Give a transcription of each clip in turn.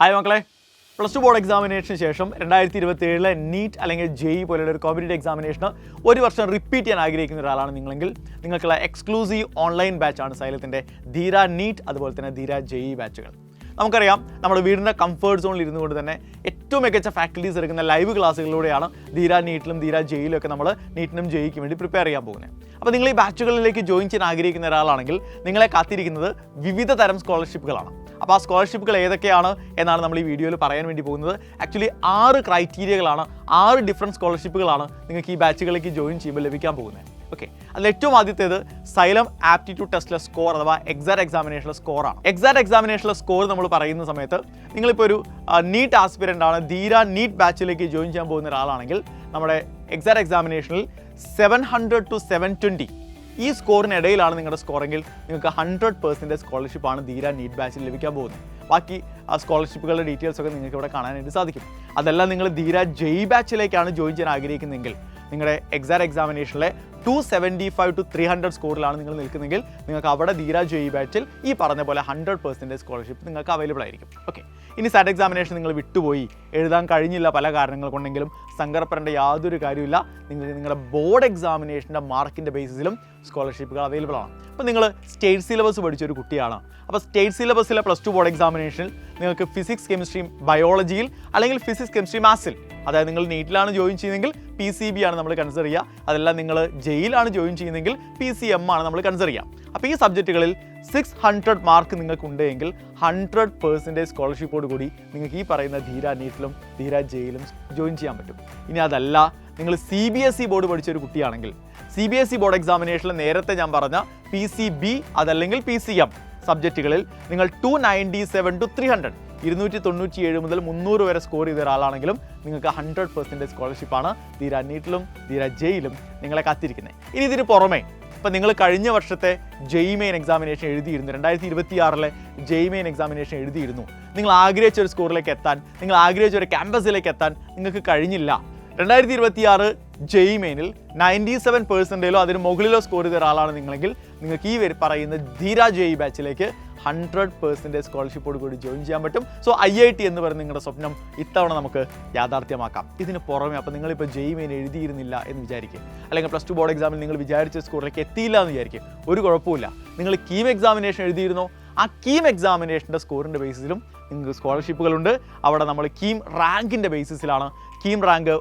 Hi മക്കളെ, plus two board എക്സാമിനേഷന് ശേഷം 2027 NEET അല്ലെങ്കിൽ ജെഇ പോലെയുള്ള ഒരു കോമ്പറ്റേറ്റീവ് എക്സാമിനേഷന് ഒരു വർഷം റിപ്പീറ്റ് ചെയ്യാൻ ആഗ്രഹിക്കുന്ന ഒരാളാണ് നിങ്ങളെങ്കിൽ നിങ്ങൾക്കുള്ള എക്സ്ക്ലൂസീവ് ഓൺലൈൻ ബാച്ചാണ് സൈലത്തിൻ്റെ ധീര നീറ്റ് അതുപോലെ തന്നെ ധീര ജെഇ ബാച്ചുകൾ. നമുക്കറിയാം, നമ്മുടെ വീടിൻ്റെ കംഫർട്ട് സോണിൽ ഇരുന്നു കൊണ്ട് തന്നെ ഏറ്റവും മികച്ച ഫാക്കൽറ്റീസ് എടുക്കുന്ന ലൈവ് ക്ലാസ്സുകളിലൂടെയാണ് ധീര നീറ്റിലും ധീര ജെയിലും ഒക്കെ നമ്മൾ നീറ്റിനും ജെയിക്കും വേണ്ടി പ്രിപ്പയർ ചെയ്യാൻ പോകുന്നത്. അപ്പോൾ നിങ്ങൾ ഈ ബാച്ചുകളിലേക്ക് ജോയിൻ ചെയ്യാൻ ആഗ്രഹിക്കുന്ന ഒരാളാണെങ്കിൽ നിങ്ങളെ കാത്തിരിക്കുന്നത് വിവിധ തരം സ്കോളർഷിപ്പുകളാണ്. അപ്പോൾ ആ സ്കോളർഷിപ്പുകൾ ഏതൊക്കെയാണ് എന്നാണ് നമ്മൾ ഈ വീഡിയോയിൽ പറയാൻ വേണ്ടി പോകുന്നത്. ആക്ച്വലി 6 ക്രൈറ്റീരിയകളാണ്, 6 ഡിഫറെൻറ്റ് സ്കോളർഷിപ്പുകളാണ് നിങ്ങൾക്ക് ഈ ബാച്ചുകളിലേക്ക് ജോയിൻ ചെയ്യുമ്പോൾ ലഭിക്കാൻ പോകുന്നത്. ഓക്കെ, അതിൽ ഏറ്റവും ആദ്യത്തേത് സൈലം ആപ്റ്റിറ്റ്യൂഡ് ടെസ്റ്റിലെ സ്കോർ അഥവാ എക്സാറ്റ് എക്സാമിനേഷനിലെ സ്കോറാണ്. എക്സാറ്റ് എക്സാമിനേഷനിലെ സ്കോർ നമ്മൾ പറയുന്ന സമയത്ത് നിങ്ങളിപ്പോൾ ഒരു നീറ്റ് ആസ്പിരൻ്റ് ആണ്, ധീര നീറ്റ് ബാച്ചിലേക്ക് ജോയിൻ ചെയ്യാൻ പോകുന്ന ഒരാളാണെങ്കിൽ നമ്മുടെ എക്സാറ്റ് എക്സാമിനേഷനിൽ 700 to 720 ഈ സ്കോറിനിടയിലാണ് നിങ്ങളുടെ സ്കോറെങ്കിൽ നിങ്ങൾക്ക് 100% സ്കോളർഷിപ്പാണ് ധീര നീറ്റ് ബാച്ചിൽ ലഭിക്കാൻ പോകുന്നത്. ബാക്കി ആ സ്കോളർഷിപ്പുകളുടെ ഡീറ്റെയിൽസ് ഒക്കെ നിങ്ങൾക്ക് ഇവിടെ കാണാനായിട്ട് സാധിക്കും. അതെല്ലാം നിങ്ങൾ ധീര ജെഇ ബാച്ചിലേക്കാണ് ജോയിൻ ചെയ്യാൻ ആഗ്രഹിക്കുന്നതെങ്കിൽ നിങ്ങളുടെ എക്സാറ്റ് എക്സാമിനേഷനിലെ 275 to 300 സ്കോറിലാണ് നിങ്ങൾ നിൽക്കുന്നതെങ്കിൽ നിങ്ങൾക്ക് അവിടെ ധീര ജെഇ ബാച്ചിൽ ഈ പറഞ്ഞ പോലെ 100% സ്കോളർഷിപ്പ് നിങ്ങൾക്ക് അവൈലബിൾ ആയിരിക്കും. ഓക്കെ, ഇനി സാറ്റ് എക്സാമിനേഷൻ നിങ്ങൾ വിട്ടുപോയി, എഴുതാൻ കഴിഞ്ഞില്ല പല കാരണങ്ങൾ കൊണ്ടെങ്കിലും സങ്കടപ്പെടേണ്ട യാതൊരു കാര്യമില്ല. നിങ്ങൾക്ക് നിങ്ങളുടെ ബോർഡ് എക്സാമിനേഷൻ്റെ മാർക്കിൻ്റെ ബേസിസിലും സ്കോളർഷിപ്പുകൾ അവൈലബിൾ ആണ്. അപ്പോൾ നിങ്ങൾ സ്റ്റേറ്റ് സിലബസ് പഠിച്ചൊരു കുട്ടിയാണ്. അപ്പോൾ സ്റ്റേറ്റ് സിലബസിലെ പ്ലസ് ടു ബോർഡ് എക്സാമിനേഷനിൽ നിങ്ങൾക്ക് ഫിസിക്സ് കെമിസ്ട്രി ബയോളജിയിൽ അല്ലെങ്കിൽ ഫിസിക്സ് കെമിസ്ട്രി മാത്സിൽ, അതായത് നിങ്ങൾ നീറ്റിലാണ് ജോയിൻ ചെയ്യുന്നതെങ്കിൽ PCB ആണ് നമ്മൾ കൺസിഡർ ചെയ്യുക. അതെല്ലാം നിങ്ങൾ ജെയിലാണ് ജോയിൻ ചെയ്യുന്നതെങ്കിൽ PCM ആണ് നമ്മൾ കൺസിഡർ ചെയ്യുക. അപ്പോൾ ഈ സബ്ജക്റ്റുകളിൽ 600 മാർക്ക് നിങ്ങൾക്കുണ്ടെങ്കിൽ 100% സ്കോളർഷിപ്പോട് കൂടി നിങ്ങൾക്ക് ഈ പറയുന്ന ധീര നീറ്റിലും ധീര ജെയിലും ജോയിൻ ചെയ്യാൻ പറ്റും. ഇനി അതല്ല, നിങ്ങൾ CBSE ബോർഡ് പഠിച്ചൊരു കുട്ടിയാണെങ്കിൽ CBSE ബോർഡ് എക്സാമിനേഷനിൽ നേരത്തെ ഞാൻ പറഞ്ഞ PCB അതല്ലെങ്കിൽ PCM സബ്ജക്റ്റുകളിൽ നിങ്ങൾ 297 to 300 297 മുതൽ 300 വരെ സ്കോർ ചെയ്ത ഒരാളാണെങ്കിലും നിങ്ങൾക്ക് 100% സ്കോളർഷിപ്പാണ് ധീര നീറ്റിലും ധീര ജെയിലും നിങ്ങളെ കാത്തിരിക്കുന്നത്. ഇനി ഇതിന് പുറമെ ഇപ്പം നിങ്ങൾ കഴിഞ്ഞ വർഷത്തെ ജെഇ മെയിൻ എക്സാമിനേഷൻ എഴുതിയിരുന്നു, 2026 ജെഇ മെയിൻ എക്സാമിനേഷൻ എഴുതിയിരുന്നു. നിങ്ങൾ ആഗ്രഹിച്ച ഒരു സ്കോറിലേക്ക് എത്താൻ, നിങ്ങൾ ആഗ്രഹിച്ച ഒരു ക്യാമ്പസിലേക്ക് എത്താൻ നിങ്ങൾക്ക് കഴിഞ്ഞില്ല. 2026 ജെഇ മെയിനിൽ 97% അതിന് മുകളിലോ സ്കോർ ചെയ്ത ഒരാളാണ് നിങ്ങളെങ്കിൽ നിങ്ങൾക്ക് ഈ പറയുന്ന ധീര ജെഇ ബാച്ചിലേക്ക് 100% സ്കോളർഷിപ്പോട് കൂടി ജോയിൻ ചെയ്യാൻ പറ്റും. സോ IIT എന്ന് പറയുന്ന നിങ്ങളുടെ സ്വപ്നം ഇത്തവണ നമുക്ക് യാഥാർത്ഥ്യമാക്കാം. ഇതിന് പുറമെ അപ്പോൾ നിങ്ങളിപ്പോൾ ജെഇ മെയിൻ എഴുതിയിരുന്നില്ല എന്ന് വിചാരിക്കുക, അല്ലെങ്കിൽ പ്ലസ് ടു ബോർഡ് എക്സാമിൽ നിങ്ങൾ വിചാരിച്ച സ്കോറിലേക്ക് എത്തിയില്ല എന്ന് വിചാരിക്കുക, ഒരു കുഴപ്പമില്ല. നിങ്ങൾ കീം എക്സാമിനേഷൻ എഴുതിയിരുന്നോ, ആ കീം എക്സാമിനേഷൻ്റെ സ്കോറിൻ്റെ ബേസിസിലും നിങ്ങൾക്ക് സ്കോളർഷിപ്പുകളുണ്ട്. അവിടെ നമ്മൾ കീം റാങ്കിൻ്റെ ബേസിസിലാണ്. കീം റാങ്ക്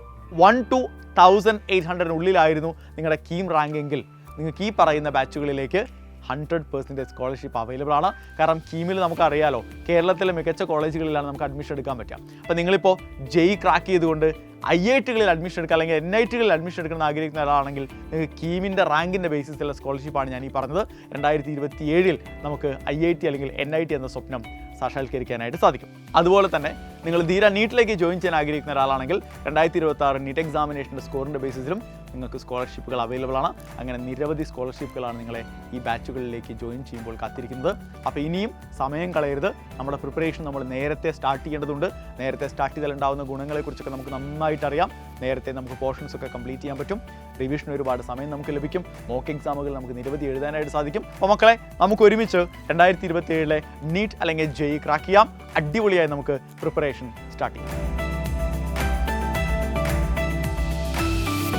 1 to 1800 നിങ്ങളുടെ കീം റാങ്കെങ്കിൽ നിങ്ങൾക്ക് ഈ പറയുന്ന ബാച്ചുകളിലേക്ക് 100% സ്കോളർഷിപ്പ് അവൈലബിൾ ആണ്. കാരണം കീമിൽ നമുക്കറിയാലോ, കേരളത്തിലെ മികച്ച കോളേജുകളിലാണ് നമുക്ക് അഡ്മിഷൻ എടുക്കാൻ പറ്റുക. അപ്പോൾ നിങ്ങളിപ്പോൾ ജെഇ ക്രാക്ക് ചെയ്തുകൊണ്ട് IITകളിൽ അഡ്മിഷൻ എടുക്കുക അല്ലെങ്കിൽ NITകളിൽ അഡ്മിഷൻ എടുക്കണം ആഗ്രഹിക്കുന്ന ഒരാളാണെങ്കിൽ നിങ്ങൾക്ക് കീമിൻ്റെ റാങ്കിൻ്റെ ബേസിസിലുള്ള സ്കോളർഷിപ്പാണ് ഞാൻ ഈ പറഞ്ഞത്. 2027 നമുക്ക് IIT അല്ലെങ്കിൽ NIT എന്ന സ്വപ്നം സാക്ഷാത്കരിക്കാനായിട്ട് സാധിക്കും. അതുപോലെ തന്നെ നിങ്ങൾ ധീര നീറ്റിലേക്ക് ജോയിൻ ചെയ്യാൻ ആഗ്രഹിക്കുന്ന ഒരാളാണെങ്കിൽ 2026 നീറ്റ് എക്സാമിനേഷൻ്റെ സ്കോറിൻ്റെ ബേസിസിലും നിങ്ങൾക്ക് സ്കോളർഷിപ്പുകൾ അവൈലബിൾ ആണ്. അങ്ങനെ നിരവധി സ്കോളർഷിപ്പുകളാണ് നിങ്ങളെ ഈ ബാച്ചുകളിലേക്ക് ജോയിൻ ചെയ്യുമ്പോൾ കാത്തിരിക്കുന്നത്. അപ്പോൾ ഇനിയും സമയം കളയരുത്. നമ്മുടെ പ്രിപ്പറേഷൻ നമ്മൾ നേരത്തെ സ്റ്റാർട്ട് ചെയ്യേണ്ടതുണ്ട്. നേരത്തെ സ്റ്റാർട്ട് ചെയ്താൽ ഉണ്ടാകുന്ന ഗുണങ്ങളെക്കുറിച്ചൊക്കെ നമുക്ക് നന്നായിട്ട് അറിയാം. നേരത്തെ നമുക്ക് പോർഷൻസ് ഒക്കെ കംപ്ലീറ്റ് ചെയ്യാൻ പറ്റും. റിവിഷന് ഒരുപാട് സമയം നമുക്ക് ലഭിക്കും. മോക്ക് എക്സാമുകൾ നമുക്ക് നിരവധി എഴുതാനായിട്ട് സാധിക്കും. അപ്പോൾ മക്കളെ, നമുക്ക് ഒരുമിച്ച് 2027 നീറ്റ് അല്ലെങ്കിൽ ജെഇ ക്രാക്ക് ചെയ്യാം. അടിപൊളിയായി നമുക്ക് പ്രിപ്പറേഷൻ സ്റ്റാർട്ട് ചെയ്യാം.